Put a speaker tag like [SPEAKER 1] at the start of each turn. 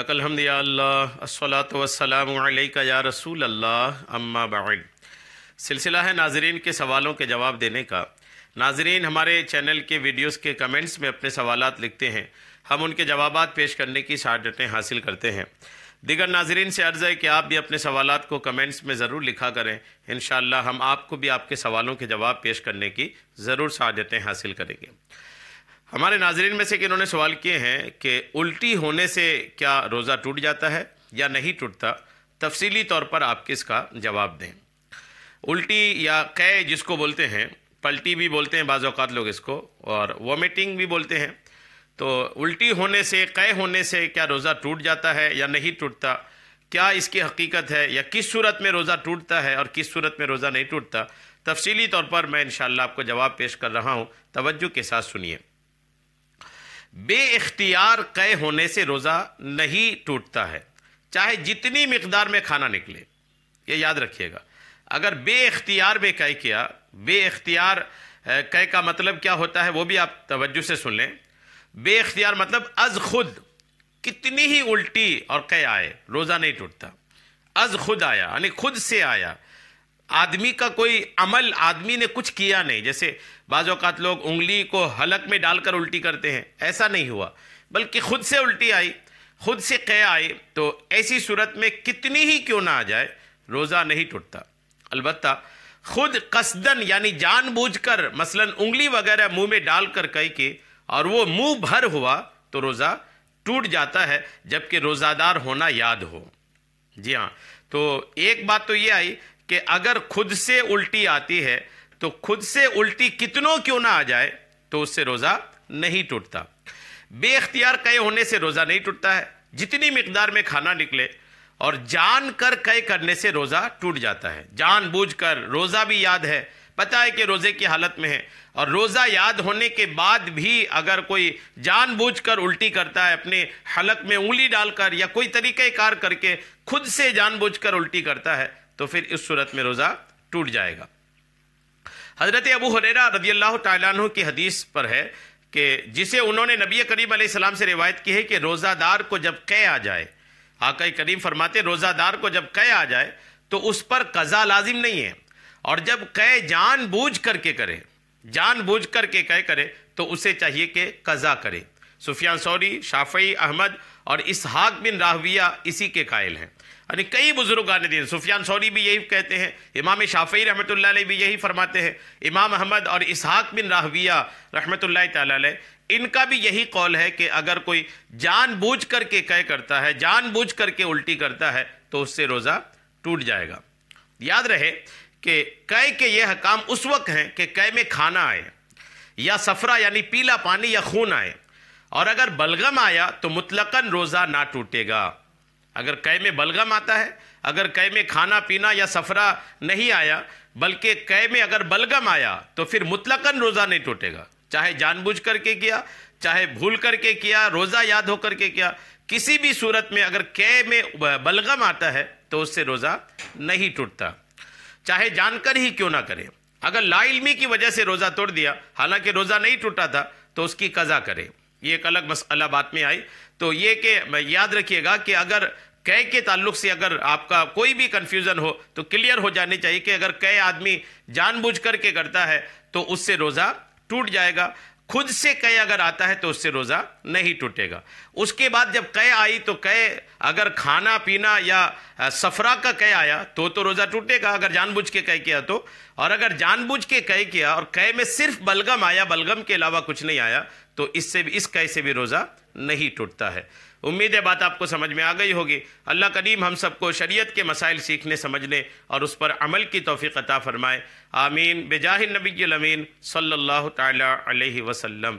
[SPEAKER 1] الحمد یا اللہ الصلاۃ والسلام علیک یا رسول اللہ اما بعد۔ سلسلہ ہے ناظرین کے سوالوں کے جواب دینے کا۔ ناظرین ہمارے چینل کے ویڈیوز کے کمنٹس میں اپنے سوالات لکھتے ہیں، ہم ان کے جوابات پیش کرنے کی سعادتیں حاصل کرتے ہیں۔ دیگر ناظرین سے عرض ہے کہ آپ بھی اپنے سوالات کو کمنٹس میں ضرور لکھا کریں، انشاءاللہ ہم آپ کو بھی آپ کے سوالوں کے جواب پیش کرنے کی ضرور سعادتیں حاصل کریں گے۔ ہمارے ناظرین میں سے کہ انہوں نے سوال کیے ہیں کہ الٹی ہونے سے کیا روزہ ٹوٹ جاتا ہے یا نہیں ٹوٹتا، تفصیلی طور پر آپ کس کا جواب دیں۔ الٹی یا قے جس کو بولتے ہیں، پلٹی بھی بولتے ہیں بعض اوقات لوگ اس کو، اور وومیٹنگ بھی بولتے ہیں، تو الٹی ہونے سے قے ہونے سے کیا روزہ ٹوٹ جاتا ہے یا نہیں ٹوٹتا، کیا اس کی حقیقت ہے یا کس صورت میں روزہ ٹوٹتا ہے اور کس صورت میں روزہ نہیں ٹوٹتا، تفصیلی طور پر میں انشاءاللہ آپ کو جواب پیش کر رہا ہوں، توجہ کے ساتھ سنیے۔ بے اختیار قے ہونے سے روزہ نہیں ٹوٹتا ہے، چاہے جتنی مقدار میں کھانا نکلے، یہ یاد رکھیے گا۔ اگر بے اختیار میں قے کیا، بے اختیار قے کا مطلب کیا ہوتا ہے وہ بھی آپ توجہ سے سن لیں۔ بے اختیار مطلب از خود کتنی ہی الٹی اور قے آئے روزہ نہیں ٹوٹتا۔ از خود آیا یعنی خود سے آیا، آدمی کا کوئی عمل، آدمی نے کچھ کیا نہیں، جیسے بعض اوقات لوگ انگلی کو حلق میں ڈال کر الٹی کرتے ہیں، ایسا نہیں ہوا، بلکہ خود سے الٹی آئی، خود سے قے آئی، تو ایسی صورت میں کتنی ہی کیوں نہ آ جائے روزہ نہیں ٹوٹتا۔ البتہ خود قصدن یعنی جان بوجھ کر مثلا انگلی وغیرہ منہ میں ڈال کر قے کی اور وہ منہ بھر ہوا تو روزہ ٹوٹ جاتا ہے، جبکہ روزہ دار ہونا یاد ہو۔ جی ہاں، تو ایک بات تو یہ آئی کہ اگر خود سے الٹی آتی ہے تو خود سے الٹی کتنوں کیوں نہ آ جائے تو اس سے روزہ نہیں ٹوٹتا۔ بے اختیار قے ہونے سے روزہ نہیں ٹوٹتا ہے، جتنی مقدار میں کھانا نکلے، اور جان کر قے کرنے سے روزہ ٹوٹ جاتا ہے۔ جان بوجھ کر روزہ بھی یاد ہے، پتہ ہے کہ روزے کی حالت میں ہے، اور روزہ یاد ہونے کے بعد بھی اگر کوئی جان بوجھ کر الٹی کرتا ہے، اپنے حلق میں انگلی ڈال کر یا کوئی طریقہ کار کر کے خود سے جان بوجھ کر الٹی کرتا ہے، تو پھر اس صورت میں روزہ ٹوٹ جائے گا۔ حضرت ابو ہریرہ رضی اللہ تعالیٰ عنہ کی حدیث پر ہے کہ جسے انہوں نے نبی کریم علیہ السلام سے روایت کی ہے کہ روزہ دار کو جب قے آ جائے، آقا کریم فرماتے روزہ دار کو جب قے آ جائے تو اس پر قضا لازم نہیں ہے، اور جب قے جان بوجھ کر کے کرے، جان بوجھ کر کے قے کرے تو اسے چاہیے کہ قضا کرے۔ سفیان ثوری، شافعی، احمد اور اسحاق بن راہویہ اسی کے قائل ہیں، یعنی کئی بزرگان دین، سفیان ثوری بھی یہی کہتے ہیں، امام شافعی رحمۃ اللہ علیہ بھی یہی فرماتے ہیں، امام احمد اور اسحاق بن راہویہ رحمۃ اللہ تعالی علیہ، ان کا بھی یہی قول ہے کہ اگر کوئی جان بوجھ کر کے قے کرتا ہے، جان بوجھ کر کے الٹی کرتا ہے تو اس سے روزہ ٹوٹ جائے گا۔ یاد رہے کہ قے کے یہ حکام اس وقت ہیں کہ قے میں کھانا آئے یا صفرا یعنی پیلا پانی یا خون آئے، اور اگر بلغم آیا تو مطلقاً روزہ نہ ٹوٹے گا۔ اگر قے میں بلغم آتا ہے، اگر قے میں کھانا پینا یا صفرا نہیں آیا بلکہ قے میں اگر بلغم آیا تو پھر مطلقاً روزہ نہیں ٹوٹے گا، چاہے جان بوجھ کر کے کیا، چاہے بھول کر کے کیا، روزہ یاد ہو کر کے کیا، کسی بھی صورت میں اگر قے میں بلغم آتا ہے تو اس سے روزہ نہیں ٹوٹتا، چاہے جان کر ہی کیوں نہ کرے۔ اگر لا علمی کی وجہ سے روزہ توڑ دیا، حالانکہ روزہ نہیں ٹوٹا تھا، تو اس کی قضا کرے۔ یہ ایک الگ مسئلہ بات میں آئی، تو یہ کہ یاد رکھیے گا کہ اگر قے کے تعلق سے اگر آپ کا کوئی بھی کنفیوژن ہو تو کلیئر ہو جانی چاہیے کہ اگر قے آدمی جان بوجھ کر کے کرتا ہے تو اس سے روزہ ٹوٹ جائے گا، خود سے قے اگر آتا ہے تو اس سے روزہ نہیں ٹوٹے گا۔ اس کے بعد جب قے آئی تو قے اگر کھانا پینا یا صفرا کا قے آیا تو روزہ ٹوٹے گا اگر جان بوجھ کے قے کیا تو، اور اگر جان بوجھ کے قے کیا اور قے میں صرف بلغم آیا، بلغم کے علاوہ کچھ نہیں آیا، تو اس قے سے بھی روزہ نہیں ٹوٹتا ہے۔ امید ہے بات آپ کو سمجھ میں آ گئی ہوگی۔ اللہ کریم ہم سب کو شریعت کے مسائل سیکھنے، سمجھنے اور اس پر عمل کی توفیق عطا فرمائے، آمین، بجاہ النبی الامین صلی اللہ تعالی علیہ وسلم۔